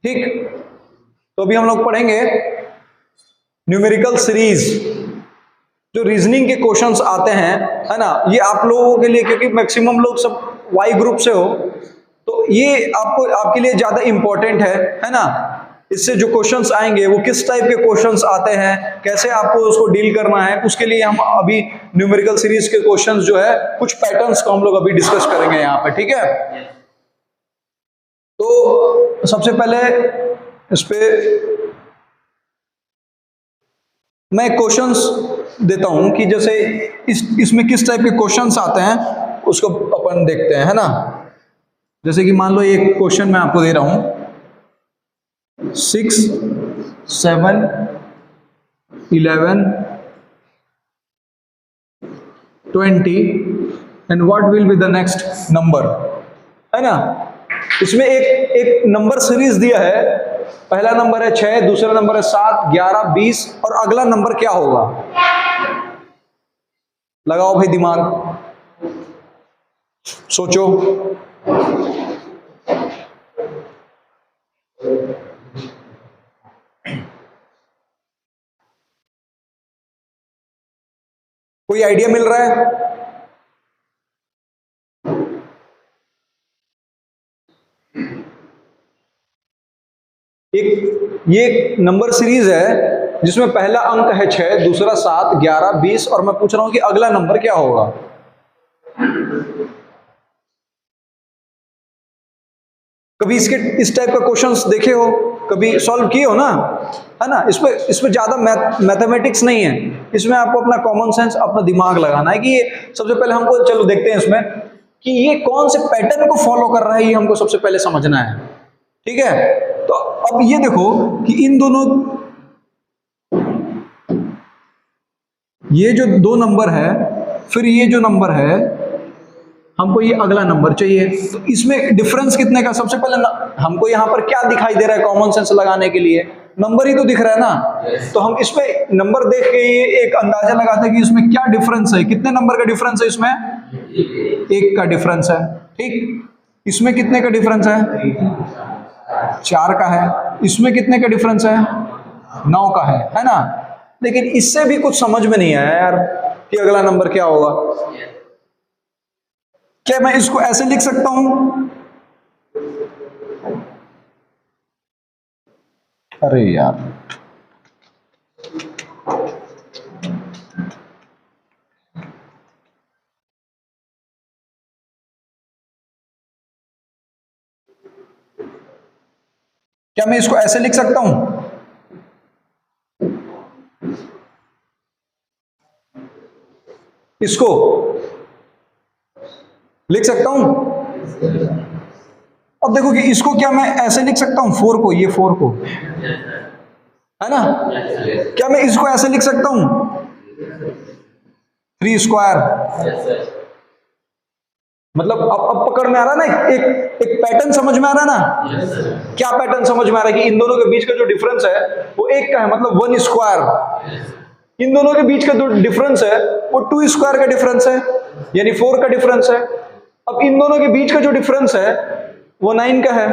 ठीक, तो अभी हम लोग पढ़ेंगे न्यूमेरिकल सीरीज, जो रीजनिंग के क्वेश्चंस आते हैं, है ना। ये आप लोगों के लिए, क्योंकि मैक्सिमम लोग सब वाई ग्रुप से हो, तो ये आपको आपके लिए ज्यादा इंपॉर्टेंट है ना। इससे जो क्वेश्चंस आएंगे वो किस टाइप के क्वेश्चंस आते हैं, कैसे आपको उसको डील करना है, उसके लिए हम अभी न्यूमेरिकल सीरीज के क्वेश्चंस जो है, कुछ पैटर्न्स को हम लोग अभी डिस्कस करेंगे यहाँ पे, ठीक है। तो सबसे पहले इस पे मैं क्वेश्चंस देता हूं कि जैसे इसमें किस टाइप के क्वेश्चंस आते हैं, उसको अपन देखते हैं, है ना। जैसे कि मान लो एक क्वेश्चन मैं आपको दे रहा हूं, 6, 7, 11, 20 and what will be the next number, है ना। इसमें एक नंबर सीरीज दिया है, पहला नंबर है 6, दूसरा नंबर है 7, 11, 20 और अगला नंबर क्या होगा। लगाओ भाई दिमाग, सोचो। कोई आइडिया मिल रहा है? ये एक नंबर सीरीज है जिसमें पहला अंक है 6, दूसरा 7, 11, 20 और मैं पूछ रहा हूं कि अगला नंबर क्या होगा। कभी इस टाइप का क्वेश्चंस देखे हो, कभी सॉल्व किए हो ना, है ना। इसमें ज्यादा मैथमेटिक्स नहीं है, इसमें आपको अपना कॉमन सेंस, अपना दिमाग लगाना है कि ये सबसे पहले हमको, चलो देखते हैं इसमें कि ये कौन से पैटर्न को फॉलो कर रहा है, ये हमको सबसे पहले समझना है, ठीक है। तो अब ये देखो कि इन दोनों, ये जो दो नंबर है, फिर ये जो नंबर है, हमको ये अगला नंबर चाहिए। तो इसमें डिफरेंस कितने का, सबसे पहले हमको यहां पर क्या दिखाई दे रहा है कॉमन सेंस लगाने के लिए, नंबर ही तो दिख रहा है ना। तो हम इसमें नंबर देख के ये एक अंदाजा लगाते हैं कि इसमें क्या डिफरेंस है, कितने नंबर का डिफरेंस है इसमें, 1 का डिफरेंस है, ठीक। इसमें कितने का डिफरेंस है, 4 का है। इसमें कितने का डिफरेंस है, 9 का है ना। लेकिन इससे भी कुछ समझ में नहीं आया यार कि अगला नंबर क्या होगा। क्या मैं इसको ऐसे लिख सकता हूं? अरे यार, क्या मैं इसको ऐसे लिख सकता हूं? इसको लिख सकता हूं? अब देखो कि इसको क्या मैं ऐसे लिख सकता हूं, 4 को, ये 4 को, है ना। क्या मैं इसको ऐसे लिख सकता हूं, 3 स्क्वायर। मतलब अब पकड़ में आ रहा ना, एक पैटर्न समझ में आ रहा ना। क्या पैटर्न समझ में आ रहा है कि इन दोनों के बीच का जो डिफरेंस है वो 1 का है, मतलब 1 स्क्वायर। इन दोनों के बीच का जो डिफरेंस है वो 2 स्क्वायर का डिफरेंस है, यानी 4 का डिफरेंस है। अब इन दोनों के बीच का जो डिफरेंस है वो 9 का है,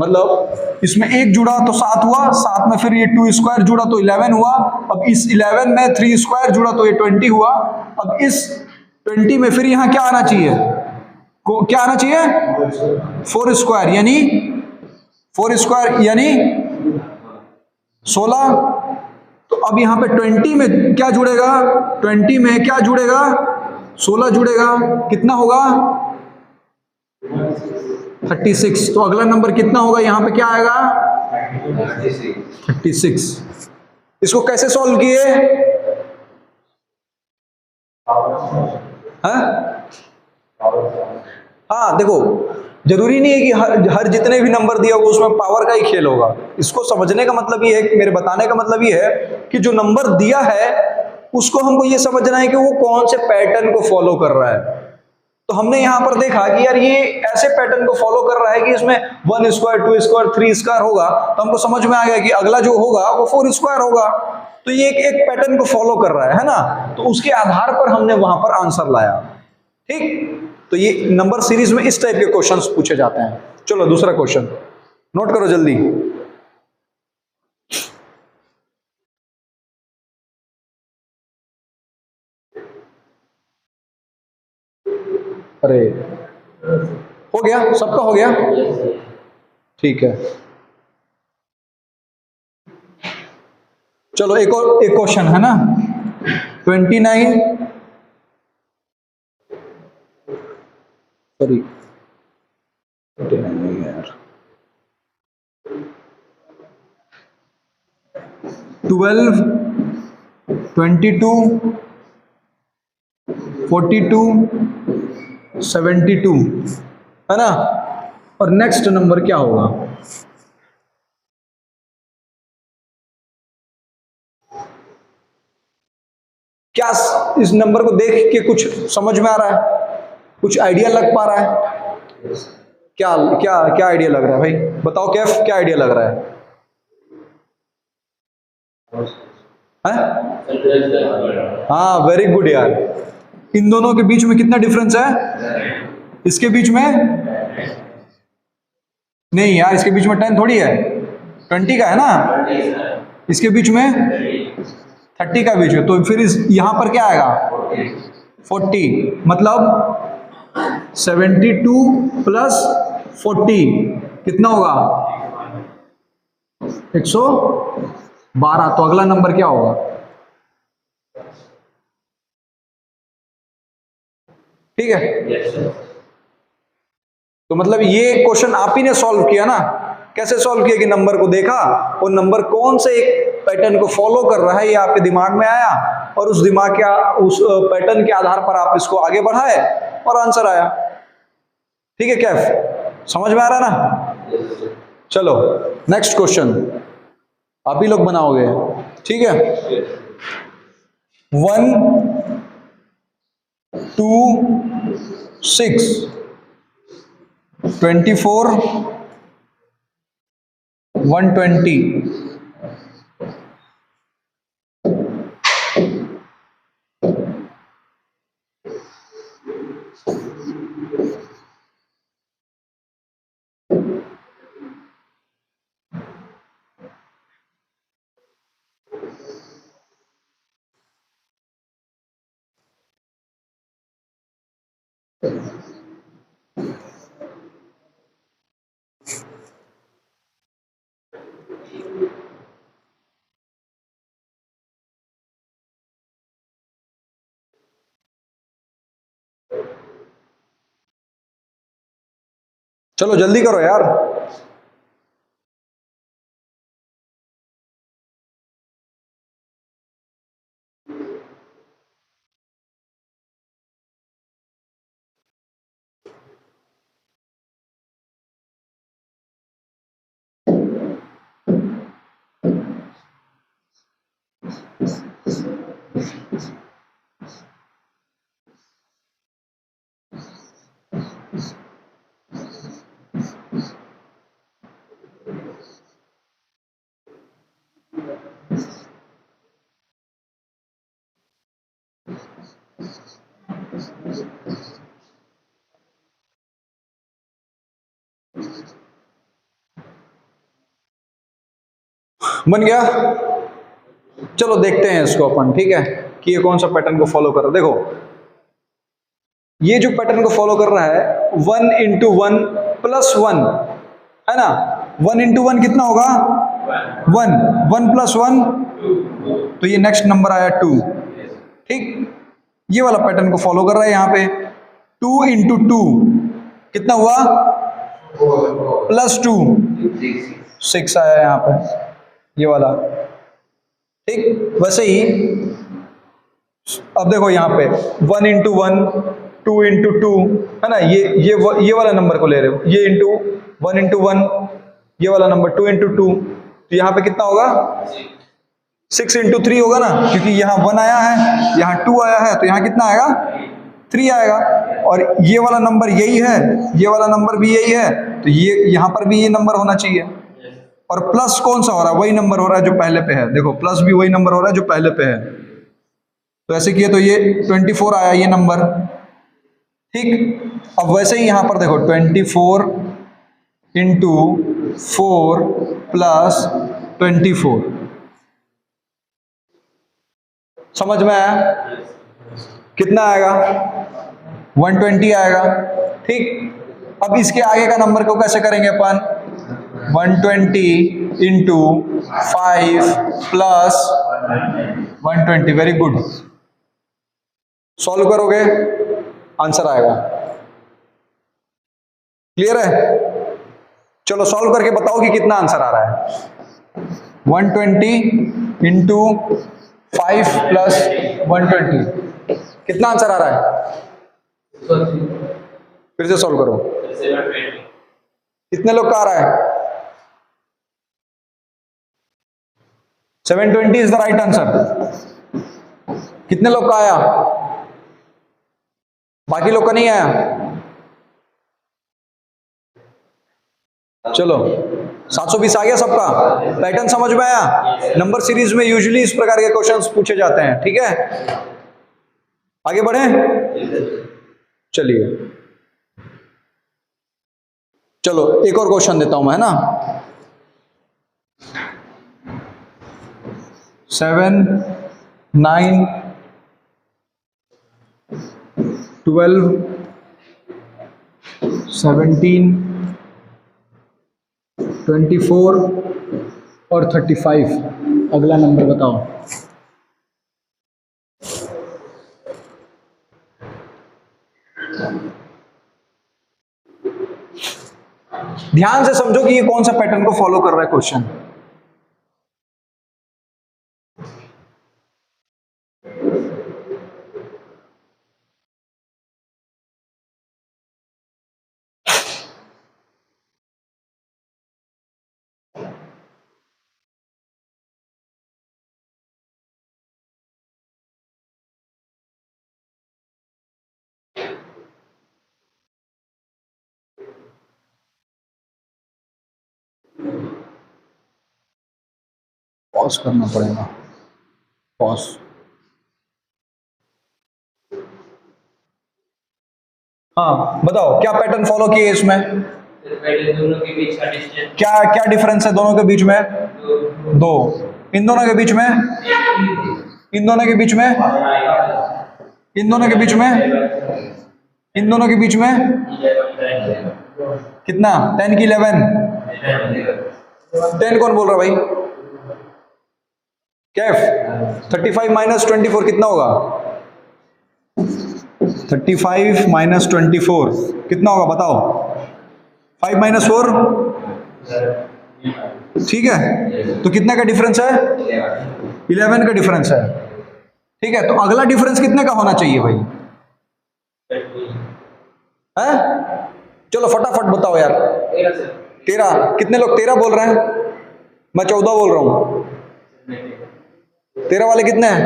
मतलब इसमें 1 जुड़ा तो 7 हुआ, 7 में फिर ये 2 स्क्वायर जुड़ा तो 11 हुआ। अब इस 11 में 3 स्क्वायर जुड़ा तो ये 20 हुआ। अब इस 20 में फिर यहां क्या आना चाहिए, क्या आना चाहिए, 4 स्क्वायर, यानी 4 स्क्वायर यानी 16। तो अब यहां पे 20 में क्या जुड़ेगा, 20 में क्या जुड़ेगा, 16 जुड़ेगा, कितना होगा, 36। तो अगला नंबर कितना होगा, यहां पे क्या आएगा, 36। इसको कैसे सॉल्व किए, हाँ देखो, जरूरी नहीं है कि हर जितने भी नंबर दिया होगा उसमें पावर का ही खेल होगा। इसको समझने का मतलब ये है, मेरे बताने का मतलब ये है कि जो नंबर दिया है उसको हमको ये समझना है कि वो कौन से पैटर्न को फॉलो कर रहा है। तो हमने यहां पर देखा कि यार ये ऐसे पैटर्न को फॉलो कर रहा है कि इसमें 1 स्क्वायर, 2 स्क्वायर, 3 स्क्वायर होगा, तो हमको समझ में आ गया कि अगला जो होगा वो 4 स्क्वायर होगा। तो ये एक पैटर्न को फॉलो कर रहा है ना। तो उसके आधार पर हमने वहां पर आंसर लाया, ठीक। तो ये नंबर सीरीज में इस टाइप के क्वेश्चंस पूछे जाते हैं। चलो दूसरा क्वेश्चन, नोट करो जल्दी। अरे हो गया, सबका हो गया, ठीक है। चलो एक और, एक क्वेश्चन है ना, 29, सॉरी 29 नहीं है यार, 12, 22, 42, 72 है ना। और नेक्स्ट नंबर क्या होगा? क्या इस नंबर को देख के कुछ समझ में आ रहा है? कुछ आइडिया लग पा रहा है? क्या क्या क्या आइडिया लग रहा है भाई, बताओ कैफ, क्या आइडिया लग रहा है? हाँ वेरी गुड यार। इन दोनों के बीच में कितना डिफरेंस है? इसके बीच में नहीं यार, इसके बीच में 10 थोड़ी है, 20 का है ना, इसके बीच में 30 का बीच में, तो फिर इस यहां पर क्या आएगा? 40, मतलब 72 प्लस 40 कितना होगा? 112। तो अगला नंबर क्या होगा? ठीक है, तो मतलब ये क्वेश्चन आप ही ने सॉल्व किया ना। कैसे सॉल्व किया? कि नंबर को देखा और नंबर कौन से एक पैटर्न को फॉलो कर रहा है ये आपके दिमाग में आया, और उस दिमाग के उस पैटर्न के आधार पर आप इसको आगे बढ़ाए और आंसर आया। ठीक है कैफ, समझ में आ रहा है ना? चलो नेक्स्ट क्वेश्चन आप ही लोग बनाओगे, ठीक है। 1, 2, 6, 24, 120, चलो जल्दी करो यार। बन गया? चलो देखते हैं इसको अपन, ठीक है, कि ये कौन सा पैटर्न को फॉलो कर रहा है। देखो ये जो पैटर्न को फॉलो कर रहा है 1 इंटू 1 प्लस 1 है ना। 1 इंटू 1 कितना होगा? 1, 1 प्लस 1, तो ये नेक्स्ट नंबर आया 2। ठीक, ये वाला पैटर्न को फॉलो कर रहा है यहाँ पे। 2 इंटू 2 कितना हुआ? प्लस 2, 6 आया यहाँ पे, ये वाला। ठीक, वैसे ही अब देखो यहाँ पे 1 इंटू 1, 2 इंटू 2 है ना, ये वाला नंबर को ले रहे हो, ये इंटू 1 इंटू 1, ये वाला नंबर 2 इंटू 2, तो यहाँ पे कितना होगा? 6 इंटू 3 होगा ना, क्योंकि यहाँ 1 आया है, यहाँ 2 आया है, तो यहाँ कितना आएगा? 3 आएगा। और ये वाला नंबर यही है, ये वाला नंबर भी यही है, तो ये यहाँ पर भी ये नंबर होना चाहिए। और प्लस कौन सा हो रहा है? वही नंबर हो रहा है जो पहले पे है। देखो प्लस भी वही नंबर हो रहा है जो पहले पे है, तो ऐसे किए तो ये 24 आया ये नंबर। ठीक, अब वैसे ही यहाँ पर देखो 24 इंटू 4 प्लस 24। समझ में आया? कितना आएगा? 120 आएगा। ठीक, अब इसके आगे का नंबर को कैसे करेंगे अपन? 120 into 5 plus 120। Very good. Solve करोगे, आंसर आएगा। क्लियर है? चलो सॉल्व करके बताओ कि कितना आंसर आ रहा है। 120 इंटू 5 प्लस 120, कितना आंसर आ रहा है? फिर से सॉल्व करो। कितने लोग का आ रहा है? 720 इज द राइट आंसर। कितने लोग का आया? बाकी लोग का नहीं आया? चलो 720 आ गया सबका। पैटर्न समझ में आया? नंबर सीरीज में यूजुअली इस प्रकार के क्वेश्चंस पूछे जाते हैं। ठीक है, आगे बढ़े। चलिए, चलो एक और क्वेश्चन देता हूं मैं, है ना। 7, 9, 12, 17, 24 और 35। अगला नंबर बताओ। ध्यान से समझो कि ये कौन सा पैटर्न को फॉलो कर रहा है क्वेश्चन। पॉज करना पड़ेगा, पॉज। हाँ बताओ, क्या पैटर्न फॉलो किए इसमें? दोनों के बीच का डिस्टेंस क्या क्या डिफरेंस है दोनों के बीच में? 2। इन दोनों के बीच में? इन दोनों के बीच में? इन दोनों के बीच में? इन दोनों के बीच में? कितना? 10 की 11? 10 कौन बोल रहा भाई? कैफ। 35 माइनस 24 कितना होगा? 35 माइनस 24 कितना होगा बताओ? 5 माइनस 4? ठीक है, तो कितने का डिफरेंस है? 11 का डिफरेंस है। ठीक है, तो अगला डिफरेंस कितने का होना चाहिए भाई? है? चलो फटाफट बताओ यार। 13। कितने लोग 13 बोल रहे हैं? मैं 14 बोल रहा हूं। 13 वाले कितने हैं?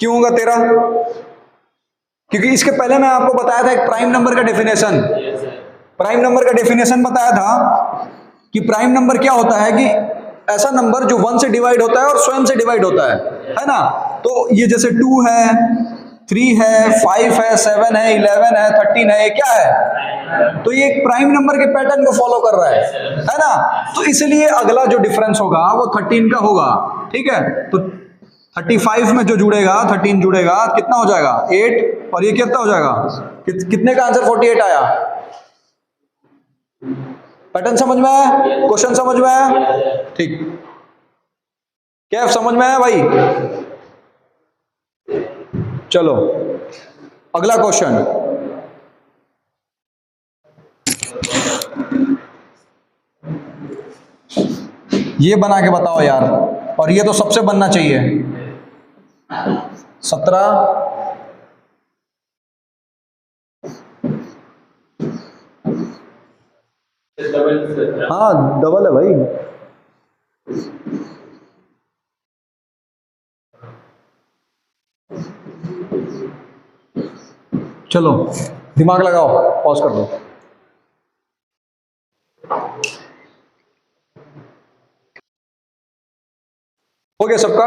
क्यों होगा 13? क्योंकि इसके पहले मैं आपको बताया था एक प्राइम नंबर का डेफिनेशन। प्राइम नंबर का डेफिनेशन बताया था कि प्राइम नंबर क्या होता है, कि ऐसा नंबर जो 1 से डिवाइड होता है और स्वयं से डिवाइड होता है ना। तो ये जैसे 2 है, 3 है, 5 है, 7 है, 11 है, 13 है, ये क्या है? तो ये एक प्राइम नंबर के पैटर्न को फॉलो कर रहा है ना। तो इसलिए अगला जो डिफरेंस होगा वो 13 का होगा। ठीक है, तो 35 में जो जुड़ेगा 13 जुड़ेगा, कितना हो जाएगा? 8। और ये कितना हो जाएगा? कितने का आंसर 48 आया? पैटर्न समझ में आया? क्वेश्चन समझ में आया? ठीक, क्या समझ में आया भाई? चलो अगला क्वेश्चन। ये बना के बताओ यार, और ये तो सबसे बनना चाहिए। 17। हाँ डबल है भाई। चलो दिमाग लगाओ, पॉज कर दो। हो गया सबका?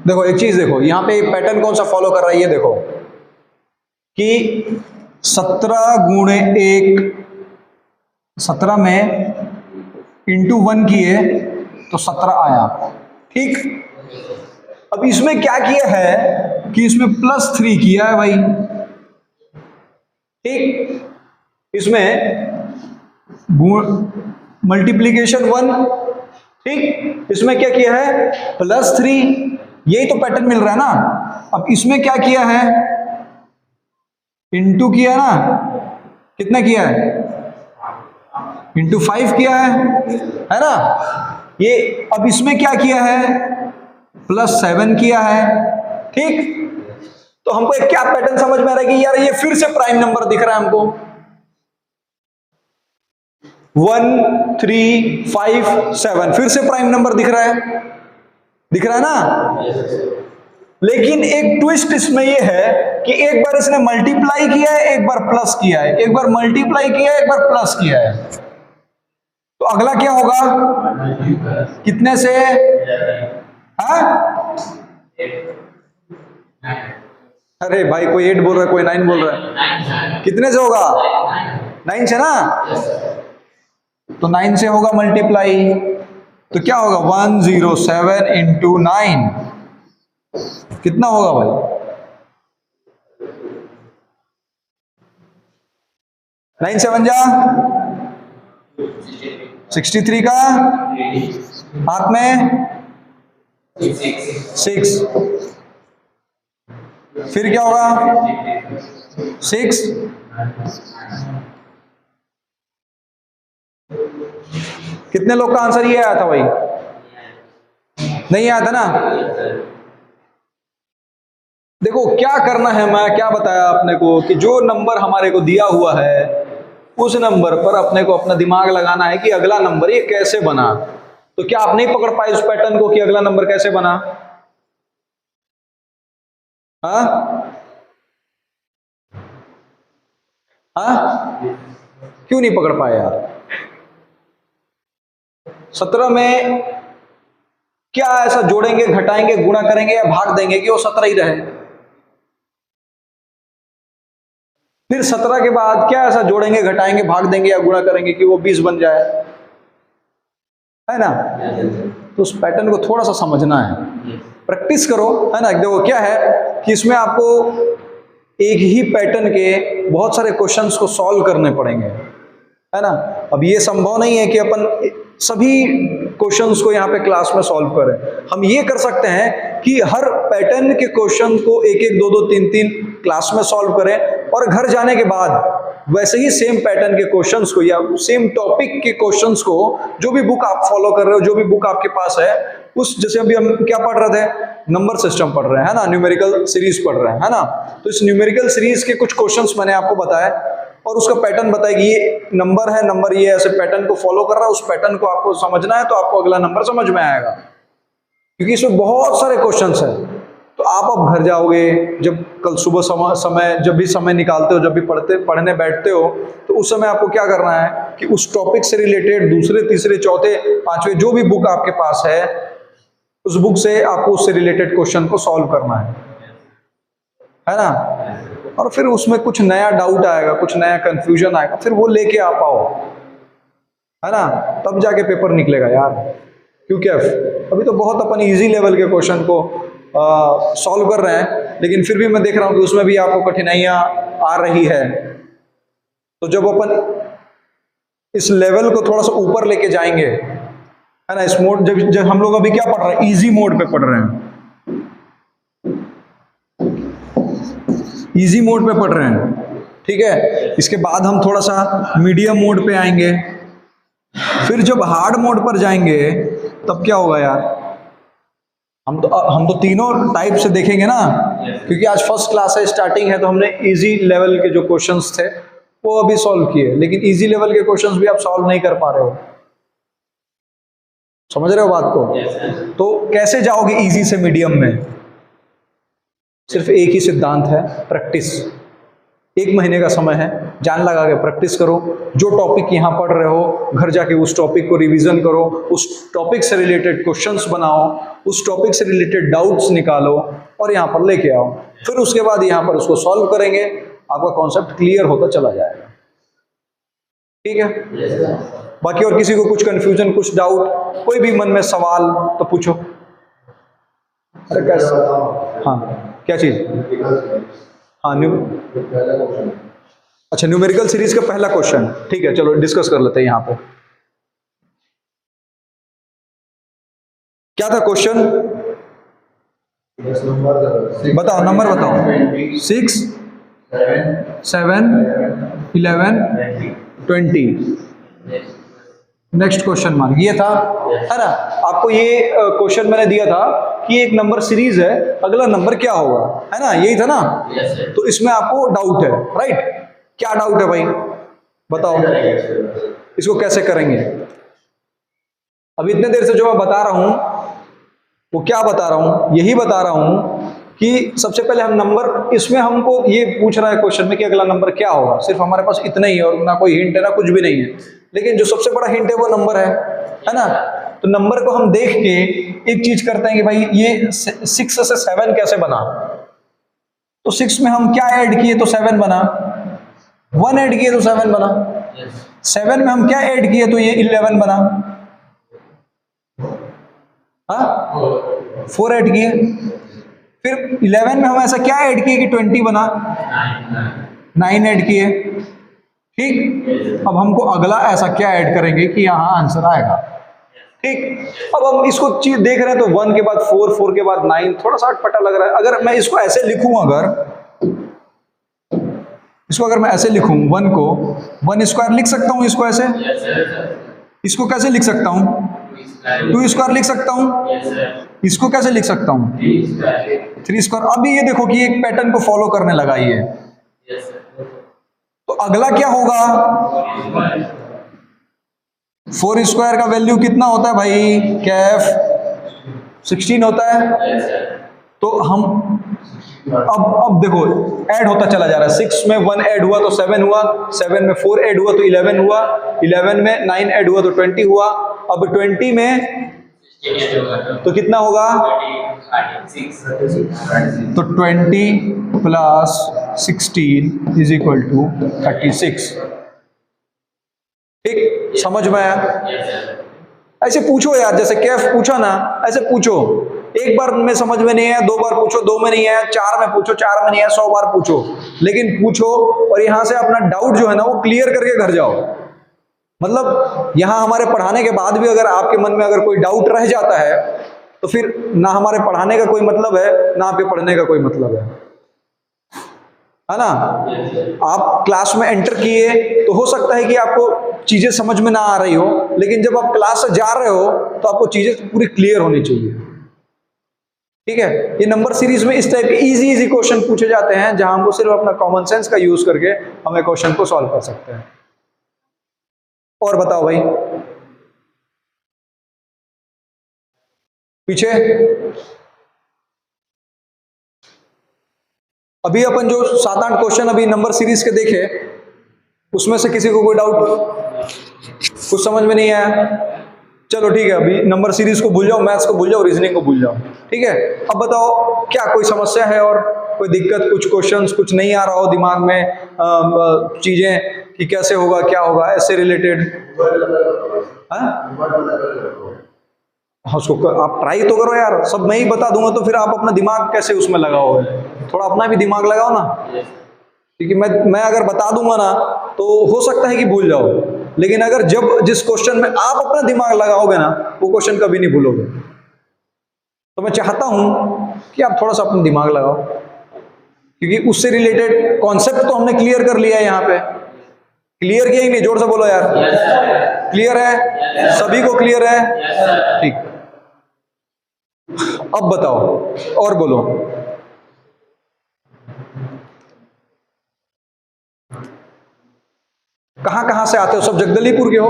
देखो एक चीज देखो, यहां पे पैटर्न कौन सा फॉलो कर रहा है, ये देखो कि 17 गुणे 1, 17 में इंटू 1 किए तो 17 आया, ठीक। अब इसमें क्या किया है कि इसमें +3 किया है भाई, ठीक। इसमें मल्टीप्लीकेशन 1, ठीक। इसमें क्या किया है +3, यही तो पैटर्न मिल रहा है ना। अब इसमें क्या किया है, इंटू किया ना, कितना किया है, इंटू 5 किया है ना। ये अब इसमें क्या किया है, +7 किया है, ठीक। तो हमको एक क्या पैटर्न समझ में आ रहा है कि यार ये फिर से प्राइम नंबर दिख रहा है हमको, 1 3 5 7 फिर से प्राइम नंबर दिख रहा है ना। लेकिन एक ट्विस्ट इसमें ये है कि एक बार इसने मल्टीप्लाई किया है, एक बार प्लस किया है, एक बार मल्टीप्लाई किया है, एक बार प्लस किया है। तो अगला क्या होगा, कितने से, हाँ? अरे भाई कोई 8 बोल रहा है, कोई 9 बोल रहा है, कितने से होगा, 9 से ना। तो 9 से होगा मल्टीप्लाई, तो क्या होगा 107 इंटू 9, कितना होगा भाई, 9 7 जा 63 का हाथ में 6, फिर क्या होगा 6, कितने लोग का आंसर ये आया था भाई, नहीं आया था ना। देखो क्या करना है, मैं क्या बताया आपने को कि जो नंबर हमारे को दिया हुआ है उस नंबर पर अपने को अपना दिमाग लगाना है कि अगला नंबर ये कैसे बना। तो क्या आप नहीं पकड़ पाए उस पैटर्न को कि अगला नंबर कैसे बना, हाँ? क्यों नहीं पकड़ पाए यार। 17 में क्या ऐसा जोड़ेंगे, घटाएंगे, गुणा करेंगे या भाग देंगे कि वो 17 ही रहे। फिर 17 के बाद क्या ऐसा जोड़ेंगे, घटाएंगे, भाग देंगे या गुणा करेंगे कि वो 20 बन जाए, है ना। तो उस पैटर्न को थोड़ा सा समझना है, प्रैक्टिस करो, है ना। देखो क्या है कि इसमें आपको एक ही पैटर्न के बहुत सारे क्वेश्चंस को सॉल्व करने पड़ेंगे, है ना। अब ये संभव नहीं है कि अपन सभी क्वेश्चंस को यहाँ पे क्लास में सॉल्व करें। हम ये कर सकते हैं कि हर पैटर्न के क्वेश्चन को 1 1 2 2 3 3 क्लास में सॉल्व करें और घर जाने के बाद वैसे ही सेम पैटर्न के क्वेश्चंस को या सेम टॉपिक के क्वेश्चंस को, जो भी बुक आप फॉलो कर रहे हो, जो भी बुक आपके पास है, उस जैसे अभी हम क्या पढ़ रहे थे, नंबर सिस्टम पढ़ रहे हैं, है ना, न्यूमेरिकल सीरीज पढ़ रहे हैं, है ना। तो इस न्यूमेरिकल सीरीज के कुछ क्वेश्चंस मैंने आपको बताया और उसका पैटर्न बताया कि ये नंबर है, नंबर ये ऐसे पैटर्न को फॉलो कर रहा है, उस पैटर्न को आपको समझना है तो आपको अगला नंबर समझ में आएगा, क्योंकि इसमें बहुत सारे क्वेश्चंस हैं। तो आप अब घर जाओगे, जब कल सुबह समय जब भी समय निकालते हो, जब भी पढ़ने बैठते हो, तो उस समय आपको क्या करना है कि उस टॉपिक से रिलेटेड दूसरे, तीसरे, चौथे, पांचवें जो भी बुक आपके पास है, उस बुक से आपको उससे रिलेटेड क्वेश्चन को सॉल्व करना है ना। और फिर उसमें कुछ नया डाउट आएगा, कुछ नया कंफ्यूजन आएगा, फिर वो लेके आ पाओ, है ना, तब जाके पेपर निकलेगा यार। क्योंकि अभी तो बहुत अपन इजी लेवल के क्वेश्चन को सॉल्व कर रहे हैं, लेकिन फिर भी मैं देख रहा हूं कि उसमें भी आपको कठिनाइयां आ रही है। तो जब अपन इस लेवल को थोड़ा सा ऊपर लेके जाएंगे, है ना, इस मोड, जब हम लोग अभी क्या पढ़ रहे हैं, इजी मोड पे पढ़ रहे हैं, इजी मोड पे पढ़ रहे हैं, ठीक है। इसके बाद हम थोड़ा सा मीडियम मोड पे आएंगे, फिर जब हार्ड मोड पर जाएंगे तब क्या होगा यार, हम तो तीनों टाइप से देखेंगे ना, क्योंकि आज फर्स्ट क्लास है, स्टार्टिंग है, तो हमने इजी लेवल के जो क्वेश्चंस थे वो अभी सॉल्व किए, लेकिन इजी लेवल के क्वेश्चंस भी आप सॉल्व नहीं कर पा रहे हो। समझ रहे हो बात को? तो कैसे जाओगे इजी से मीडियम में? सिर्फ एक ही सिद्धांत है, प्रैक्टिस। 1 महीने का समय है, जान लगा के प्रैक्टिस करो। जो टॉपिक यहाँ पढ़ रहे हो घर जाके उस टॉपिक को रिवीजन करो, उस टॉपिक से रिलेटेड क्वेश्चंस बनाओ, उस टॉपिक से रिलेटेड डाउट्स निकालो और यहाँ पर लेके आओ। फिर उसके बाद यहाँ पर उसको सॉल्व करेंगे, आपका कॉन्सेप्ट क्लियर होता चला जाएगा। ठीक है, बाकी और किसी को कुछ कंफ्यूजन, कुछ डाउट, कोई भी मन में सवाल तो पूछो। अरे कैसे? हाँ, क्या चीज? हाँ, अच्छा, न्यूमेरिकल सीरीज का पहला क्वेश्चन। ठीक है, चलो डिस्कस कर लेते हैं यहाँ पे। क्या था क्वेश्चन? बताओ, नंबर बताओ। 6, 7, 11, 20। नेक्स्ट क्वेश्चन मार्क, ये था, है ना? आपको ये क्वेश्चन मैंने दिया था कि एक नंबर सीरीज है, अगला नंबर क्या होगा, है ना? यही था ना? तो इसमें आपको डाउट है, राइट? क्या डाउट है भाई, बताओ। इसको कैसे करेंगे? अभी इतने देर से जो मैं बता रहा हूं वो क्या बता रहा हूं? यही बता रहा हूं कि सबसे पहले हम नंबर, इसमें हमको ये पूछ रहा है क्वेश्चन में कि अगला नंबर क्या होगा। सिर्फ हमारे पास इतना ही है और ना कोई हिंट है ना कुछ भी नहीं है, लेकिन जो सबसे बड़ा हिंट है वो नंबर है ना? तो नंबर को हम देख के एक चीज करते हैं कि भाई ये 6 से 7 कैसे बना। तो 6 में हम क्या ऐड किए तो 7 बना, 1 ऐड किए तो 7 बना, 7 में हम क्या ऐड किए तो ये 11 बना, हाँ 4 ऐड किए। फिर 11 में हम ऐसा क्या ऐड किए कि 20 बना, 9 ऐड किए। ठीक, अब हमको अगला ऐसा क्या ऐड करेंगे कि यहां आंसर आएगा। ठीक, अब हम इसको चीज देख रहे हैं तो 1 के बाद 4, 4 के बाद 9, थोड़ा सा अटपटा लग रहा है। अगर मैं इसको ऐसे लिखूं, अगर मैं ऐसे लिखूं 1 को 1 स्क्वायर लिख सकता हूं, इसको ऐसे, इसको कैसे लिख सकता हूं? 2 स्क्वायर लिख सकता हूं, इसको कैसे लिख सकता हूं? 3 स्क्वायर। अभी ये देखो कि एक पैटर्न को फॉलो करने लगा ये। तो अगला क्या होगा? 4 स्क्वायर का वैल्यू कितना होता है भाई? कैफ 16 होता है। तो हम अब देखो ऐड होता चला जा रहा है। 6 में 1 ऐड हुआ तो 7 हुआ, 7 में 4 ऐड हुआ तो 11 हुआ, 11 में 9 ऐड हुआ तो 20 हुआ। अब 20 में तो कितना होगा? तो 20 प्लस 16 इज इक्वल टू 36। ठीक, समझ में आया? ऐसे पूछो यार, जैसे कैफ पूछा ना, ऐसे पूछो। एक बार में समझ में नहीं है, 2 बार पूछो, 2 में नहीं है, 4 में पूछो, 4 में नहीं है, 100 बार पूछो, लेकिन पूछो और यहां से अपना डाउट जो है ना वो क्लियर करके घर जाओ। मतलब यहां हमारे पढ़ाने के बाद भी अगर आपके मन में अगर कोई डाउट रह जाता है तो फिर ना हमारे पढ़ाने का कोई मतलब है ना आपके पढ़ने का कोई मतलब है ना? आप क्लास में एंटर किए तो हो सकता है कि आपको चीजें समझ में ना आ रही हो, लेकिन जब आप क्लास से जा रहे हो तो आपको चीजें पूरी क्लियर होनी चाहिए। ठीक है, ये नंबर सीरीज में इस टाइप के इजी क्वेश्चन पूछे जाते हैं जहां हमको सिर्फ अपना कॉमन सेंस का यूज करके हमें क्वेश्चन को सॉल्व कर सकते हैं। और बताओ भाई, पीछे अभी अपन जो 7-8 क्वेश्चन अभी नंबर सीरीज के देखे, उसमें से किसी को कोई डाउट, कुछ समझ में नहीं आया? चलो ठीक है, अभी नंबर सीरीज को भूल जाओ, मैथ्स को भूल जाओ, रीजनिंग को भूल जाओ। ठीक है, अब बताओ क्या कोई समस्या है और कोई दिक्कत, कुछ क्वेश्चंस कुछ नहीं आ रहा हो दिमाग में, चीजें कि कैसे होगा क्या होगा ऐसे रिलेटेड? हाँ, उसको आप ट्राई तो करो यार। सब मैं ही बता दूंगा तो फिर आप अपना दिमाग कैसे उसमें लगाओगे? थोड़ा अपना भी दिमाग लगाओ ना, क्योंकि मैं अगर बता दूंगा ना तो हो सकता है कि भूल जाओ, लेकिन अगर जिस क्वेश्चन में आप अपना दिमाग लगाओगे ना वो क्वेश्चन कभी नहीं भूलोगे। तो मैं चाहता हूं कि आप थोड़ा सा अपना दिमाग लगाओ, क्योंकि उससे रिलेटेड कॉन्सेप्ट तो हमने क्लियर कर लिया है। यहाँ पे क्लियर किया ही नहीं? जोर से बोलो यार। क्लियर है? सभी को क्लियर है? ठीक, अब बताओ और बोलो। कहां से आते हो? सब जगदलीपुर के हो?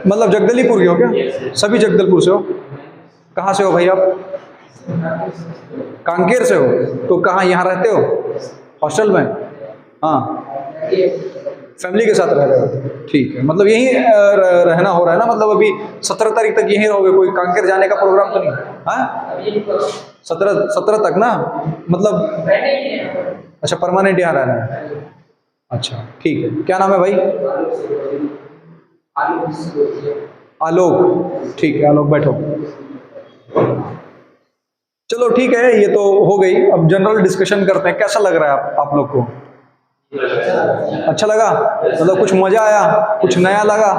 मतलब जगदलीपुर के हो क्या? सभी जगदलपुर से हो? कहां से हो भाई आप? कांकेर से हो? तो कहां यहाँ रहते हो? हॉस्टल में? हाँ, फैमिली के साथ रह रहे हो, ठीक है। मतलब यहीं रहना हो रहा है ना, मतलब अभी 17 तारीख तक यहीं रहोगे, कोई कांकेर जाने का प्रोग्राम तो नहीं? हाँ, 17 तक ना, मतलब अच्छा परमानेंट यहाँ रहना है, अच्छा ठीक है। क्या नाम है भाई? आलोक, ठीक है आलोक, बैठो। चलो ठीक है, ये तो हो गई, अब जनरल डिस्कशन करते हैं। कैसा लग रहा है आप लोग को? अच्छा लगा? मतलब कुछ मजा आया, कुछ नया लगा?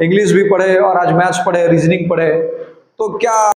इंग्लिश भी पढ़े और आज मैथ्स पढ़े, रीजनिंग पढ़े, तो क्या